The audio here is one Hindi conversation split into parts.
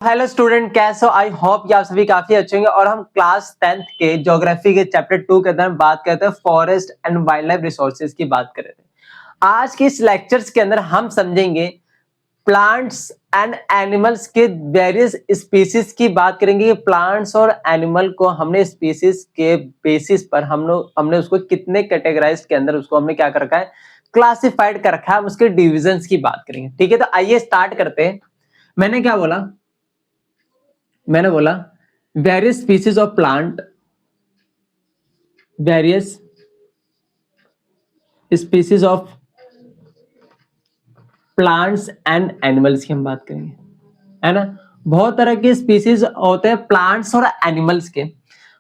हेलो स्टूडेंट, कैसे हो? आई होप कि आप सभी काफी अच्छे होंगे। और हम क्लास 10th के ज्योग्राफी के चैप्टर 2 के अंदर बात करते हैं forest and wild life resources की बात कर रहे थे। आज के इस लेक्चर्स के अंदर हम समझेंगे प्लांट्स एंड एनिमल्स के वेरियस स्पीसीज की बात करेंगे कि प्लांट्स और एनिमल को हमने स्पीसीज के बेसिस पर हमने उसको कितने कैटेगराइज के अंदर उसको हमने क्या कर रखा है, क्लासिफाइड कर रखा है। हम उसके डिविजन्स की बात करेंगे। ठीक है, तो आइए स्टार्ट करते हैं। मैंने क्या बोला? मैंने बोला various species of plant, various species of plants and animals की हम बात करेंगे, है ना। बहुत तरह के स्पीसीज होते हैं प्लांट्स और एनिमल्स के।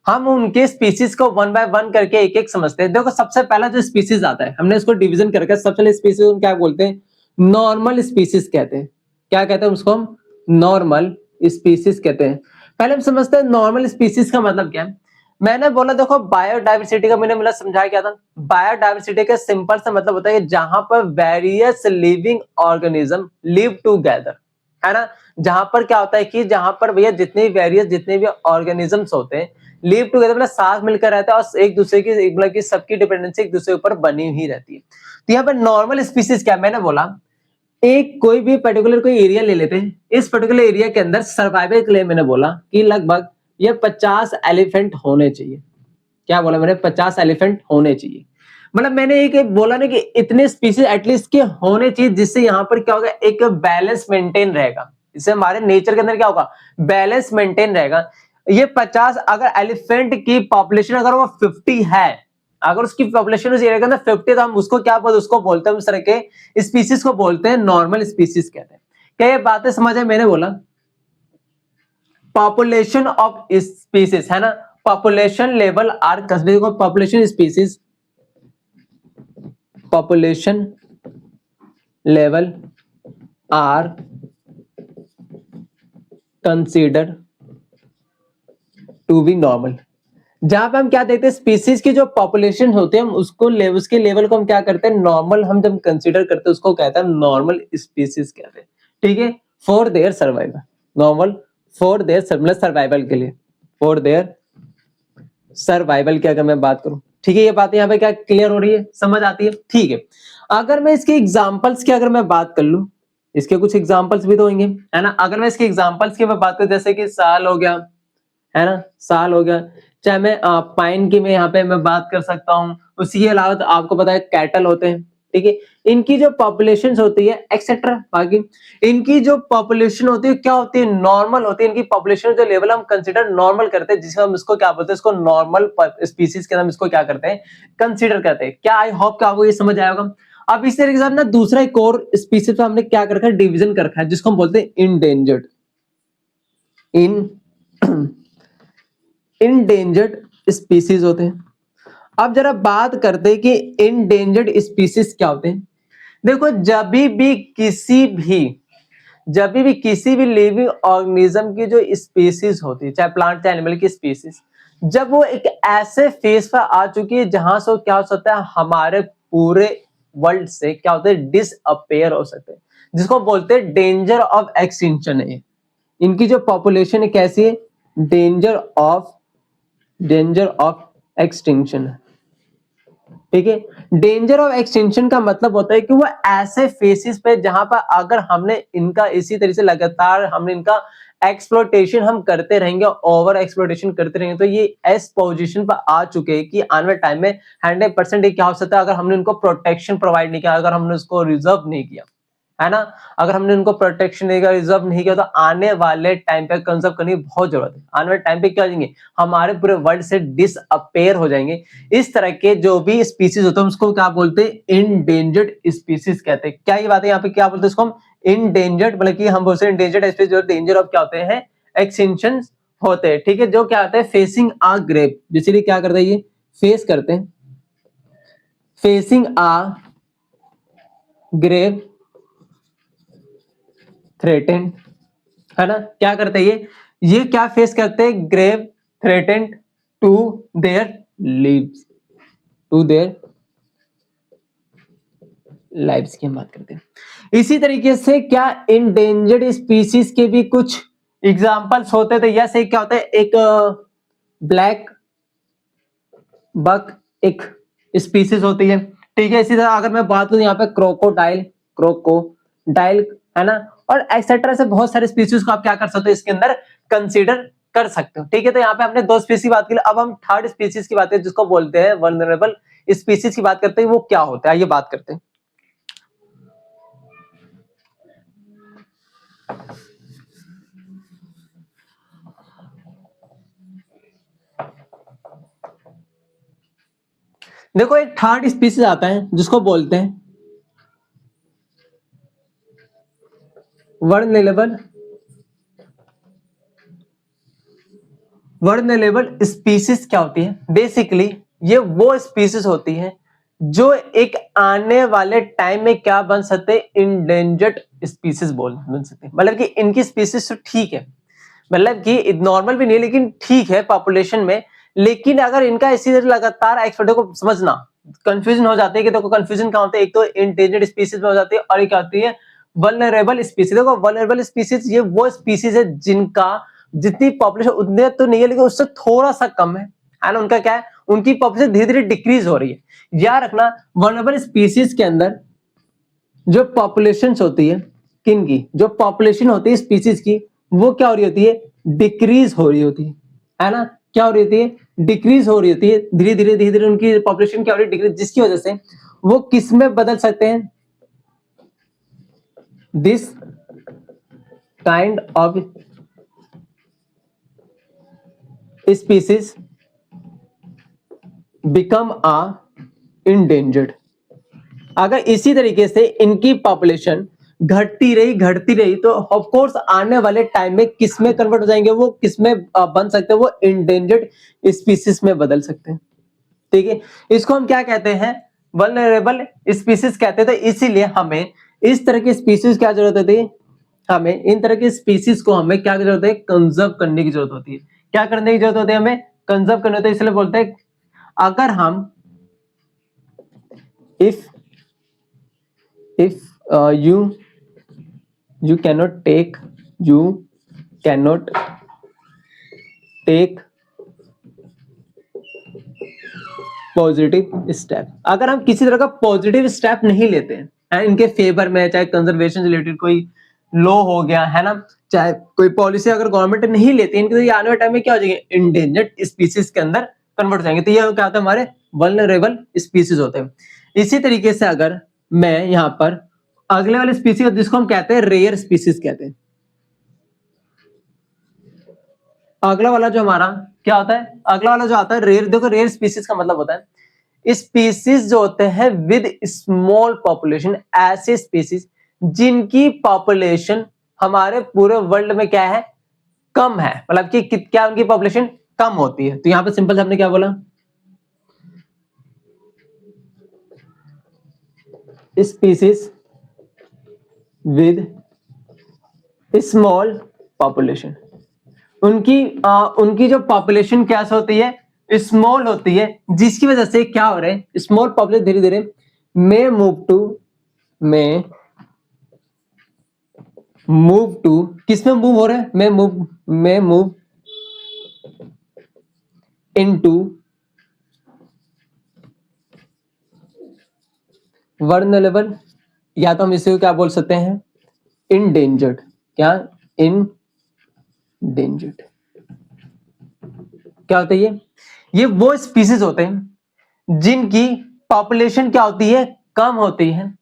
हम उनके स्पीसीज को वन बाय वन करके एक एक समझते हैं। देखो, सबसे पहला जो स्पीसीज आता है, हमने इसको डिवीजन करके सबसे पहले स्पीसीज को क्या बोलते हैं? नॉर्मल स्पीसीज कहते हैं। क्या कहते हैं उसको? हम नॉर्मल स्पीसीज कहते हैं। पहले हम समझते हैं नॉर्मल स्पीसीज का मतलब क्या है। मैंने बोला, देखो, बायोडाइवर्सिटी का मैंने मतलब समझाया क्या था। बायोडाइवर्सिटी का सिंपल सा मतलब होता है कि जहां पर various living organism live together, है ना। जहां पर क्या होता है कि जहां पर भैया जितने भी ऑर्गेनिजम्स होते हैं लिव टुगेदर, मतलब साथ मिलकर रहते हैं और एक दूसरे की मतलब कि सबकी डिपेंडेंसी एक दूसरे के ऊपर बनी ही रहती है। तो यहाँ पर नॉर्मल स्पीसीज क्या, मैंने बोला एक कोई भी पर्टिकुलर कोई एरिया ले लेते हैं। इस पर्टिकुलर एरिया के अंदर सर्वाइवल के लिए मैंने बोला कि लगभग ये 50 एलिफेंट होने चाहिए। क्या बोला मैंने? 50 एलिफेंट होने चाहिए। मतलब मैंने एक बोला ना कि इतने स्पीसीज एटलीस्ट के होने चाहिए, जिससे यहाँ पर क्या होगा, एक बैलेंस मेंटेन रहेगा। इससे हमारे नेचर के अंदर क्या होगा, बैलेंस मेंटेन रहेगा। ये 50 अगर एलिफेंट की पॉपुलेशन अगर वो 50 है, अगर उसकी पॉपुलेशन उस एरिया के अंदर 50, तो हम उसको क्या बोलते, उसको बोलते हैं, उस तरह के स्पीसीज को बोलते हैं नॉर्मल स्पीसीज कहते हैं। क्या ये बातें समझ है? मैंने बोला पॉपुलेशन ऑफ स्पीसीज, है ना। Population level are considered, population species, population level are considered to be normal. जहां पे हम क्या देखते हैं, स्पीसीज की जो पॉपुलेशन होते हैं, हम उसके लेवल को हम क्या करते हैं, नॉर्मल। हम जब कंसीडर करते हैं उसको कहते हैं नॉर्मल स्पीसीज कहते हैं। ठीक है, for their survival, normal for their survival के लिए, फॉर देयर सर्वाइवल की अगर मैं बात करूं। ठीक है, ये बात यहाँ पे क्या क्लियर हो रही है, समझ आती है? ठीक है, अगर मैं इसके एग्जांपल्स की अगर मैं बात कर लूं, इसके कुछ एग्जांपल्स भी तो होंगे, है ना। अगर मैं इसके एग्जांपल्स की मैं बात करूं, जैसे कि साल हो गया, है ना, साल हो गया। चाहे मैं पाइन की मैं यहाँ पे मैं बात कर सकता हूँ। उसी के अलावा तो आपको पता है कैटल होते हैं। ठीक है, इनकी जो पॉपुलेशन होती है एक्सेट्रा, बाकी इनकी जो पॉपुलेशन होती है क्या होती है, नॉर्मल होती है। इनकी पॉपुलेशन जो लेवल हम कंसीडर नॉर्मल करते हैं, जिसको हम इसको क्या बोलते हैं, इसको नॉर्मल स्पीसीज के नाम इसको क्या करते हैं, कंसीडर करते हैं। क्या आई होप कि आपको ये समझ आया होगा। अब इस तरीके से ना दूसरा एक और स्पीसीज पे हमने क्या कर रखा है, डिवीजन कर रखा है, जिसको हम बोलते हैं इंडेंजर्ड, इन इंडेंजर्ड स्पीसीज होते हैं। अब जरा बात करते हैं कि इंडेंजर्ड स्पीसीज क्या होते हैं। देखो, जब भी किसी भी लिविंग ऑर्गेनिज्म की जो स्पीसीज होती है, चाहे प्लांट चाहे एनिमल की स्पीसीज, जब वो एक ऐसे फेज पर आ चुकी है जहां से क्या हो सकता है, हमारे पूरे वर्ल्ड से क्या होता है, डिसअपेयर हो सकते हैं, जिसको बोलते हैं डेंजर ऑफ एक्सटिंक्शन है। इनकी जो पॉपुलेशन है कैसी है, डेंजर ऑफ एक्सटिंक्शन। ठीक है, डेंजर ऑफ एक्सटिंक्शन का मतलब होता है कि वो ऐसे फेसिस पे जहां पर अगर हमने इनका इसी तरीके से लगातार हमने इनका एक्सप्लोटेशन हम करते रहेंगे, ओवर एक्सप्लोटेशन करते रहेंगे, तो ये एस पोजीशन पर आ चुके हैं कि आने वाले टाइम में 100% क्या हो सकता है, अगर हमने इनको प्रोटेक्शन प्रोवाइड नहीं किया, अगर हमने उसको रिजर्व नहीं किया, है ना, अगर हमने उनको प्रोटेक्शन नहीं किया, रिजर्व नहीं किया, तो आने वाले टाइम पे कंजर्व करने की बहुत जरूरत है। आने वाले टाइम पे क्या हो जाएंगे, हमारे पूरे वर्ल्ड से डिसअपेयर हो जाएंगे। इस तरह के जो भी स्पीसीज होते हैं उसको क्या बोलते हैं, इंडेंजर्ड स्पीसीज कहते हैं। क्या ये बात है, यहाँ पे क्या बोलते हैं इसको हम, इंडेंजर्ड, मतलब कि हम बोलते हैं इंडेंजर्ड स्पीसीज जो डेंजर ऑफ क्या होते हैं, एक्सटिंक्शन होते हैं। ठीक है, जो क्या होता है, फेसिंग आ ग्रेव, इसीलिए क्या करते हैं, ये फेस करते हैं, फेसिंग आ ग्रेव थ्रेटेंड, है ना। क्या करते हैं ये क्या फेस करते हैं, grave threatened to their lives, to their lives की हम बात करते हैं। इसी तरीके से क्या इंडेंजर्ड स्पीसीज के भी कुछ एग्जाम्पल्स होते थे, यस एक क्या होता है, एक ब्लैक बक एक स्पीसीज होती है, ठीक है। इसी तरह अगर मैं बात करूं यहाँ पे क्रोकोडाइल है ना, और एक्सेट्रा से बहुत सारे स्पीसीज को आप क्या कर सकते हो इसके अंदर कंसीडर कर सकते हो, ठीक है। तो यहाँ पे हमने 2 स्पीसीज की बात की, अब हम थर्ड स्पीसीज की बात करें जिसको बोलते हैं वल्नरेबल स्पीसीज की बात करते हैं, वो क्या होता है ये बात करते हैं। देखो एक थर्ड स्पीसीज आता है जिसको बोलते हैं वर्नरेबल स्पीसीज क्या होती है, बेसिकली ये वो स्पीसीज होती है जो एक आने वाले टाइम में क्या बन सकते हैं, इंडेंजर्ड स्पीसीज बन सकते हैं। मतलब कि इनकी स्पीसीज तो ठीक है, मतलब कि नॉर्मल भी नहीं लेकिन ठीक है पॉपुलेशन में, लेकिन अगर इनका इसी तरह लगातार एक्सपर्ट को समझना, कंफ्यूजन हो जाती है कि देखो कंफ्यूजन क्या होता है, एक तो इंडेंजर्ड स्पीसीज में हो जाती है और एक क्या होती है वल्नरेबल स्पीसीज। देखो वल्नरेबल स्पीसीज ये वो स्पीसीज है जिनका जितनी पॉपुलेशन उतने तो नहीं है लेकिन उससे थोड़ा सा कम है ना, उनका क्या है, उनकी पॉपुलेशन धीरे धीरे डिक्रीज हो रही है। याद रखना वल्नरेबल स्पीसीज के अंदर जो पॉपुलेशन होती है, किन की जो पॉपुलेशन होती है स्पीसीज की, वो क्या हो रही होती है, डिक्रीज हो रही होती है ना, क्या हो रही होती है, डिक्रीज हो रही होती है, धीरे धीरे उनकी पॉपुलेशन क्या हो रही है, डिक्रीज, जिसकी वजह से वो किस में बदल सकते हैं, this kind of species become a endangered. अगर इसी तरीके से इनकी पॉपुलेशन घटती रही तो ऑफ कोर्स आने वाले टाइम में किसमें कन्वर्ट हो जाएंगे, वो किसमें बन सकते हैं, वो इंडेंजर्ड स्पीसीज में बदल सकते हैं, ठीक है। इसको हम क्या कहते हैं, वल्नरेबल स्पीसीज कहते हैं। तो इसीलिए हमें इस तरह की स्पीसीज क्या जरूरत होती है, हमें इन तरह की स्पीसीज को हमें क्या जरूरत है, कंजर्व करने की जरूरत होती है। क्या करने की जरूरत होती है, हमें कंजर्व करने होती है। इसलिए बोलते हैं अगर हम if you cannot take positive step, अगर हम किसी तरह का पॉजिटिव स्टेप नहीं लेते हैं इनके फेवर में, चाहे कंजर्वेशन रिलेटेड कोई लॉ हो गया है ना, चाहे कोई पॉलिसी अगर गवर्नमेंट नहीं लेती इनके, तो ये आने वाले टाइम में क्या हो जाएंगे, इंडेंजर्ड स्पीसीज के अंदर कन्वर्ट हो जाएंगे। तो ये क्या होता है, हमारे वल्नरेबल स्पीसीज होते हैं। इसी तरीके से अगर मैं यहाँ पर अगले वाले स्पीसीज जिसको हम कहते हैं रेयर स्पीसीज कहते हैं, अगला वाला जो हमारा क्या होता है, अगला वाला जो आता है रेयर, देखो रेयर स्पीसीज का मतलब होता है स्पीसीज जो होते हैं विद स्मॉल पॉपुलेशन, ऐसे स्पीसीज जिनकी पॉपुलेशन हमारे पूरे वर्ल्ड में क्या है, कम है, मतलब कि क्या उनकी पॉपुलेशन कम होती है। तो यहां पे सिंपल हमने क्या बोला, स्पीसीज विद स्मॉल पॉपुलेशन, उनकी जो पॉपुलेशन क्या होती है, स्मॉल होती है, जिसकी वजह से क्या हो रहा है, स्मॉल पॉपुलेशन धीरे धीरे मे मूव टू किसमें मूव हो रहा है, मे मूव इनटू वल्नरेबल, या तो हम इसे क्या बोल सकते हैं, इंडेंजर्ड, क्या इंडेंजर्ड। क्या होता है ये वो स्पीसीज होते हैं जिनकी पॉपुलेशन क्या होती है, कम होती है,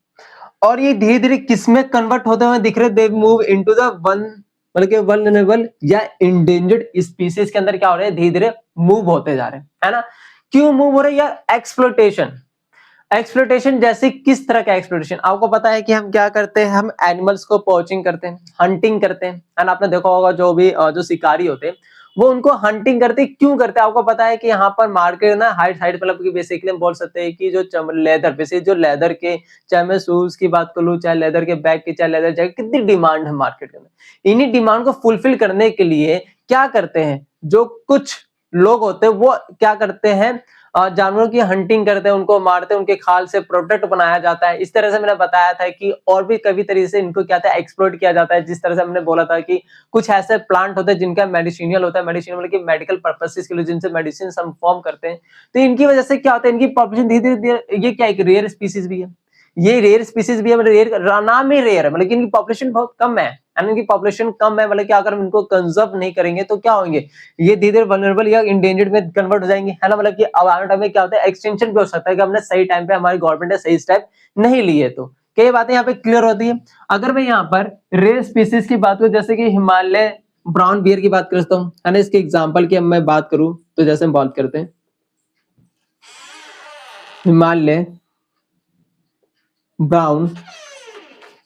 और ये धीरे धीरे किसमें कन्वर्ट होते हुए दिख रहे, दे मूव इनटू द मतलब कि वल्नरेबल या इंडेंजर्ड स्पीसीज के अंदर क्या हो रहे हैं, धीरे धीरे मूव होते जा रहे हैं, है ना। क्यों मूव हो रहे हैं यार, एक्सप्लोइटेशन जैसे किस तरह का एक्सप्लोइटेशन, आपको पता है कि हम क्या करते हैं, हम एनिमल्स को पोचिंग करते हैं, हंटिंग करते हैं, एंड आपने देखा होगा जो भी जो शिकारी होते हैं वो उनको हंटिंग करते क्यों करते हैं, आपको पता है कि यहाँ पर मार्केट ना हाइट मतलब कि बेसिकली हम बोल सकते हैं कि जो लेदर, बेसिकली जो लेदर के, चाहे मैं शूज की बात कर लूं, चाहे लेदर के बैग की, चाहे लेदर जैकेट, कितनी डिमांड है मार्केट के अंदर। इन्हीं डिमांड को फुलफिल करने के लिए क्या करते हैं, जो कुछ लोग होते हैं वो क्या करते हैं, जानवरों की हंटिंग करते हैं, उनको मारते हैं, उनके खाल से प्रोडक्ट बनाया जाता है। इस तरह से मैंने बताया था कि और भी कई तरीके से इनको क्या था एक्सप्लॉइट किया जाता है। जिस तरह से हमने बोला था कि कुछ ऐसे प्लांट होते हैं जिनका मेडिसिनियल होता है, मेडिसिनियल मतलब कि मेडिकल पर्पसेस के लिए जिनसे मेडिसिन हम फॉर्म करते हैं। तो इनकी वजह से क्या होता है, इनकी पॉपुलेशन धीरे-धीरे ये क्या एक रेयर स्पीशीज भी है। ये रेयर स्पीशीज भी है, मतलब रेयर नाम ही रेयर है, मतलब कि इनकी पॉपुलेशन बहुत कम है। एंड इनकी पॉपुलेशन कम है, मतलब कि अगर हम इनको कंजर्व नहीं करेंगे तो क्या होंगे, ये धीरे-धीरे वल्नरेबल या एंडेंजर्ड में कन्वर्ट हो जाएंगे, है ना। मतलब कि अब आने टाइम में क्या होता है, एक्सटेंशन भी हो सकता है कि हमने सही टाइम पे हमारी गवर्नमेंट ने सही स्टेप नहीं लिए। तो कई बातें यहाँ पे क्लियर होती है। अगर मैं यहाँ पर रेयर स्पीशीज की बात करूं, जैसे कि हिमालय ब्राउन बियर की बात करता हूँ, है ना। इसके एग्जाम्पल की मैं बात करूं तो जैसे हम बात करते हैं हिमालय ब्राउन,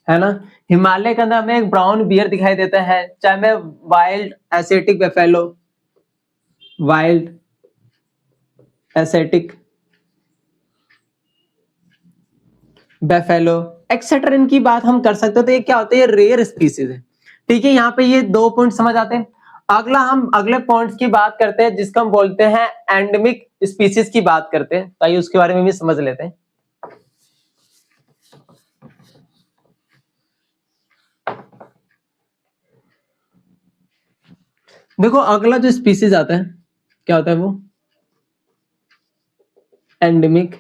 है ना। हिमालय के अंदर हमें एक ब्राउन बियर दिखाई देता है, चाहे मैं wild asiatic buffalo, wild asiatic buffalo etcetera इनकी बात हम कर सकते हो। तो ये क्या होता है, ये रेयर स्पीसीज है। ठीक है, यहाँ पे ये 2 पॉइंट समझ आते हैं। अगला हम अगले पॉइंट्स की बात करते हैं जिसको हम बोलते हैं एंडेमिक स्पीसीज की बात करते हैं, ताकि उसके बारे में भी समझ लेते हैं। देखो अगला जो स्पीसीज आता है क्या होता है, वो एंडेमिक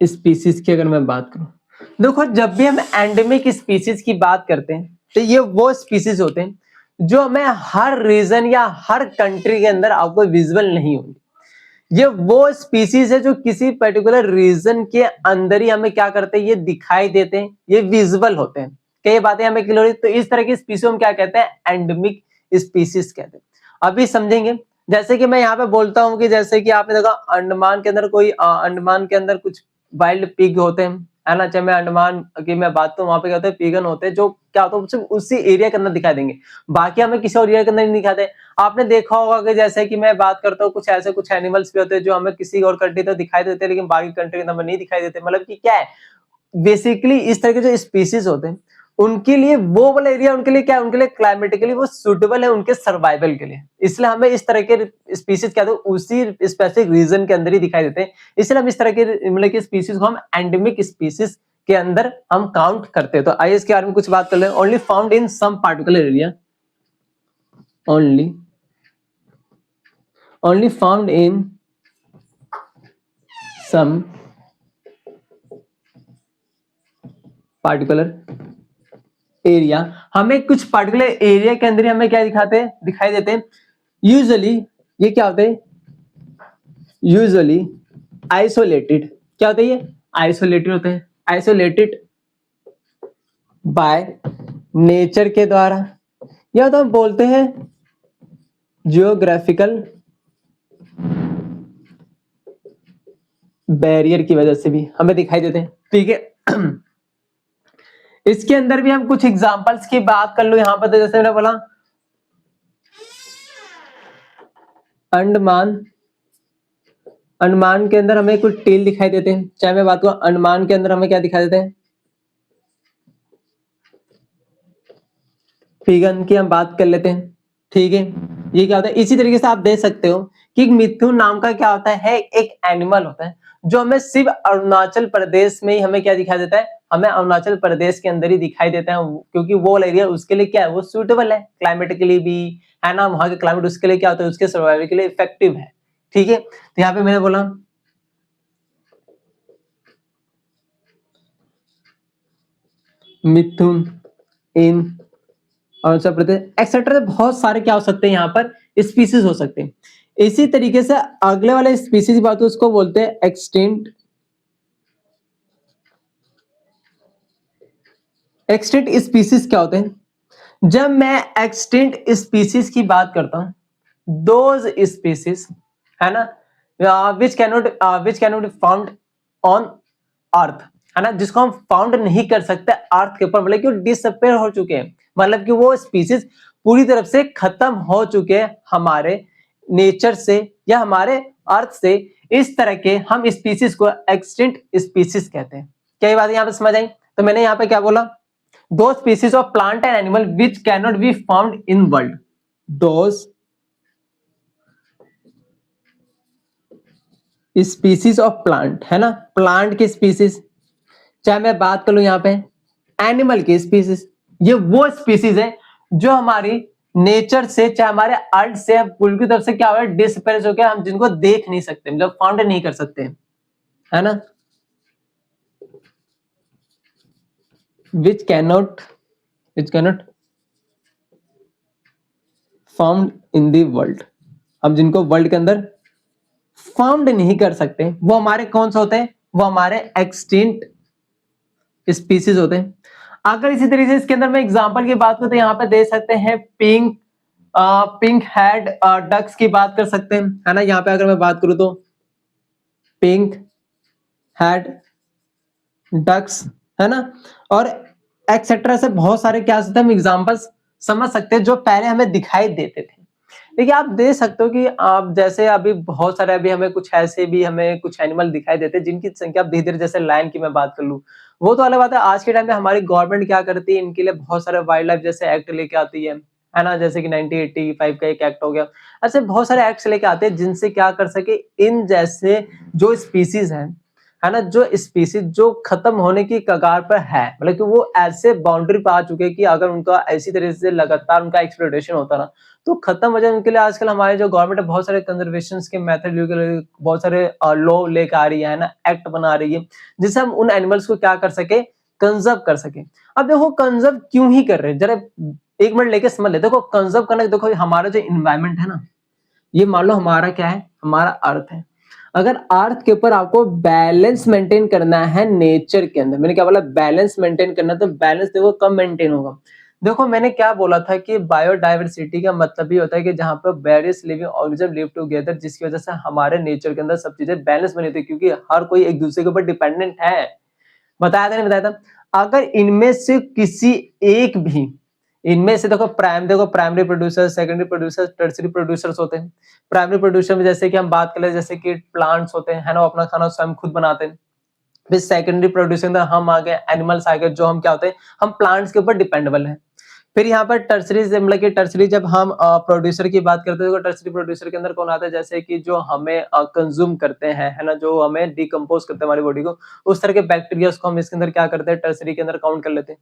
स्पीसीज की अगर मैं बात करूं, देखो जब भी हम एंडेमिक स्पीसीज की बात करते हैं तो ये वो स्पीसीज होते हैं जो हमें हर रीजन या हर कंट्री के अंदर आपको विजिबल नहीं होंगे। ये वो स्पीसीज है जो किसी पर्टिकुलर रीजन के अंदर ही हमें क्या करते हैं, ये दिखाई देते हैं, ये विजिबल होते हैं। कई बातें हमें क्लियर हुई। तो इस तरह की स्पीसीज हम क्या कहते हैं, एंडेमिक स्पीसीज कहते हैं। अभी समझेंगे। जैसे कि मैं यहाँ पे बोलता हूँ कि जैसे कि आपने देखा अंडमान के अंदर कोई अंडमान के अंदर कुछ वाइल्ड पिग होते हैं, है ना। चाहे मैं अंडमान की मैं बात करूं, वहां पे क्या होता है, पिगन होते हैं जो क्या होता है सिर्फ उसी एरिया के अंदर दिखाई देंगे, बाकी हमें किसी और एरिया के अंदर नहीं दिखाते। आपने देखा होगा कि जैसे कि मैं बात करता हूँ, कुछ ऐसे कुछ एनिमल्स भी होते हैं जो हमें किसी और कंट्री तो दिखाई देते हैं लेकिन बाकी कंट्री के अंदर नहीं दिखाई देते। मतलब कि क्या है, बेसिकली इस तरह के जो स्पीसीज होते हैं उनके लिए वो वाला एरिया उनके लिए क्या है, उनके लिए क्लाइमेटिकली वो सूटेबल है उनके सर्वाइवल के लिए। इसलिए हमें इस तरह के स्पीसीज क्या होते हैं उसी स्पेसिफिक रीजन के अंदर ही दिखाई देते हैं। इसलिए हम इस तरह के मतलब के स्पीसीज को हम एंडेमिक स्पीसीज के अंदर हम काउंट करते हैं। तो आइए इसके बारे में कुछ बात कर ले। Only found in some particular area, only found in some particular area. हमें कुछ पार्टिकुलर एरिया के अंदर ही हमें क्या दिखाई देते हैं। यूजुअली ये क्या होते हैं, यूजुअली आइसोलेटेड, क्या होते हैं ये, आइसोलेटेड होते हैं, आइसोलेटेड बाय नेचर के द्वारा, या तो हम बोलते हैं जियोग्राफिकल बैरियर की वजह से भी हमें दिखाई देते हैं। ठीक है, इसके अंदर भी हम कुछ एग्जांपल्स की बात कर लो। यहां पर तो जैसे मैंने बोला अंडमान के अंदर हमें कुछ टील दिखाई देते हैं। चाहे मैं बात करूं अंडमान के अंदर हमें क्या दिखाई देते हैं, फिगन की हम बात कर लेते हैं। ठीक है, ये क्या होता है, इसी तरीके से आप देख सकते हो कि मिथुन नाम का क्या होता है, एक एनिमल होता है जो हमें सिर्फ अरुणाचल प्रदेश में ही हमें क्या दिखाई देता है, हमें अरुणाचल प्रदेश के अंदर ही दिखाई देता है, क्योंकि वो एरिया उसके लिए क्या है, वो सूटेबल है क्लाइमेटिकली भी, है ना। वहां के क्लाइमेट उसके लिए क्या होता है, उसके सर्वाइवल के लिए इफेक्टिव है। ठीक है, तो यहाँ पे मैंने बोला मिथुन इन अरुणाचल प्रदेश एक्सेट्रा, बहुत सारे क्या हो सकते हैं यहाँ पर स्पीसीज हो सकते हैं। इसी तरीके से अगले वाले स्पीसीज की बात उसको बोलते हैं एक्सटिंक्ट। एक्सटिंक्ट स्पीसीज क्या होते हैं, जब मैं एक्सटिंक्ट स्पीसीज की बात करता हूं, दोज स्पीसीज, है ना, which cannot be found on earth, है ना, जिसको हम फाउंड नहीं कर सकते अर्थ के ऊपर, मतलब कि वो डिसअपेयर हो चुके हैं, मतलब कि वो स्पीसीज पूरी तरफ से खत्म हो चुके हैं हमारे नेचर से या हमारे अर्थ से। इस तरह के हम स्पीसीज को एक्सटिंक्ट स्पीसीज कहते हैं। क्या ये बात यहाँ पे समझ आई। तो मैंने यहाँ पे क्या बोला, दो species of plant and animal which cannot be found in world, those species of plant, है ना, प्लांट की स्पीसीज, चाहे मैं बात कर लूं यहाँ पे एनिमल की स्पीसीज, ये वो स्पीसीज है जो हमारी नेचर से, चाहे हमारे अर्थ से, पूरी की तरफ से क्या हो गया, डिसअपेयर हो गया, हम जिनको देख नहीं सकते, मतलब फाउंड नहीं कर सकते, है ना, which cannot found in the world, हम जिनको वर्ल्ड के अंदर फाउंड नहीं कर सकते, वो हमारे कौन से होते हैं, वो हमारे एक्सटिंक्ट स्पीसीज होते हैं। अगर इसी तरीके से इसके अंदर मैं एग्जांपल की बात करूं तो यहाँ पे दे सकते हैं पिंक हेड डक्स की बात कर सकते हैं, है ना, यहाँ पे अगर मैं बात करूं तो पिंक हेड डक्स, है ना, और एक्सेट्रा से बहुत सारे क्या सकते हैं हम एग्जांपल्स समझ सकते हैं जो पहले हमें दिखाई देते थे। देखिए आप देख सकते हो कि आप जैसे अभी बहुत सारे अभी हमें कुछ ऐसे भी हमें कुछ एनिमल दिखाई देते हैं जिनकी संख्या धीरे धीरे, जैसे लायन की मैं बात कर लूं, वो तो अलग बात है। आज के टाइम में हमारी गवर्नमेंट क्या करती है, इनके लिए बहुत सारे वाइल्ड लाइफ जैसे एक्ट लेके आती है ना, जैसे कि 1985 का एक एक्ट हो गया, ऐसे बहुत सारे एक्ट्स लेके आते हैं जिनसे क्या कर सके, इन जैसे जो स्पीसीज है ना, जो स्पीसीज जो खत्म होने की कगार पर है, मतलब कि वो ऐसे बाउंड्री पे आ चुके हैं कि अगर उनका ऐसी तरह से लगातार उनका एक्सप्लोइटेशन होता ना तो खत्म हो जाए, उनके लिए आजकल हमारे जो गवर्नमेंट है बहुत सारे कंजर्वेशन के मेथड, बहुत सारे लॉ लेकर आ रही है ना, एक्ट बना रही है, जिससे हम उन एनिमल्स को क्या कर सके, कंजर्व कर सके। अब देखो कंजर्व क्यों ही कर रहे हैं, जरा एक मिनट लेके समझ ले। देखो कंजर्व करना, देखो हमारा जो इन्वायरमेंट है ना, ये मान लो हमारा क्या है, हमारा अर्थ है। अगर अर्थ के ऊपर आपको बैलेंस मेंटेन करना है नेचर के अंदर, मैंने क्या बोला, बैलेंस मेंटेन करना, तो बैलेंस देखो कब मेंटेन होगा। देखो मैंने क्या बोला था कि बायोडाइवर्सिटी का मतलब ये होता है कि जहां पर various living organism live together, जिसकी वजह से हमारे नेचर के अंदर सब चीजें बैलेंस बनी होती है, क्योंकि हर कोई एक दूसरे के ऊपर डिपेंडेंट है। बताया था नहीं बताया था, अगर इनमें से किसी एक भी, इनमें से देखो primary producer, secondary producer, tertiary producers होते हैं। प्राइमरी प्रोड्यूसर में जैसे कि हम बात कर ले, जैसे कि प्लांट्स होते हैं, है ना, अपना खाना स्वयं खुद बनाते हैं। फिर सेकेंडरी प्रोड्यूसर में हम आ गए, एनिमल्स आ गए, जो हम क्या होते हैं, हम प्लांट्स के ऊपर डिपेंडेबल हैं। फिर यहाँ पर टर्सरी, मतलब कि टर्सरी जब हम प्रोड्यूसर की बात करते हैं तो टर्सरी प्रोड्यूसर के अंदर कौन आता है, जैसे कि जो हमें कंज्यूम करते हैं, है ना, जो हमें डिकम्पोज करते हैं हमारी बॉडी को, उस तरह के बैक्टीरिया को हम इसके अंदर क्या करते हैं, टर्सरी के अंदर काउंट कर लेते हैं।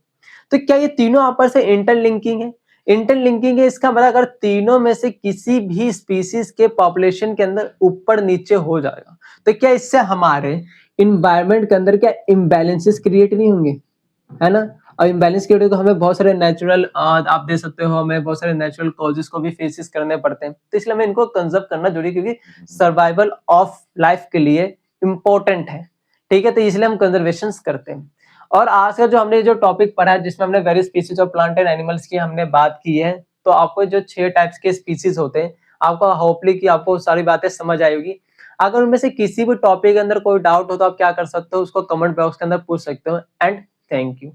तो क्या ये तीनों आपस से इंटरलिंकिंग है? इंटरलिंकिंग है, इसका मतलब अगर तीनों में से किसी भी स्पीसीज के पॉपुलेशन के अंदर ऊपर नीचे हो जाएगा तो क्या इससे हमारे इन्वायरमेंट के अंदर क्या इम्बैलेंसेस क्रिएट नहीं होंगे, है ना। और इम्बैलेंस क्रिएट तो हमें बहुत सारे नेचुरल, आप दे सकते हो, हमें बहुत सारे नेचुरल कॉजेस को भी फेसेस करने पड़ते हैं, तो इसलिए हमें इनको कंजर्व करना जरूरी, क्योंकि सर्वाइवल ऑफ लाइफ के लिए इम्पोर्टेंट है। ठीक है, तो इसलिए हम कंजर्वेशन करते हैं। और आज का जो हमने जो टॉपिक पढ़ा है, जिसमें हमने various species of plant and animals की हमने बात की है, तो आपको जो 6 टाइप्स के स्पीसीज होते हैं, आपको होपली कि आपको सारी बातें समझ आई होगी। अगर उनमें से किसी भी टॉपिक के अंदर कोई डाउट हो तो आप क्या कर सकते हो, उसको कमेंट बॉक्स के अंदर पूछ सकते हो। And thank you.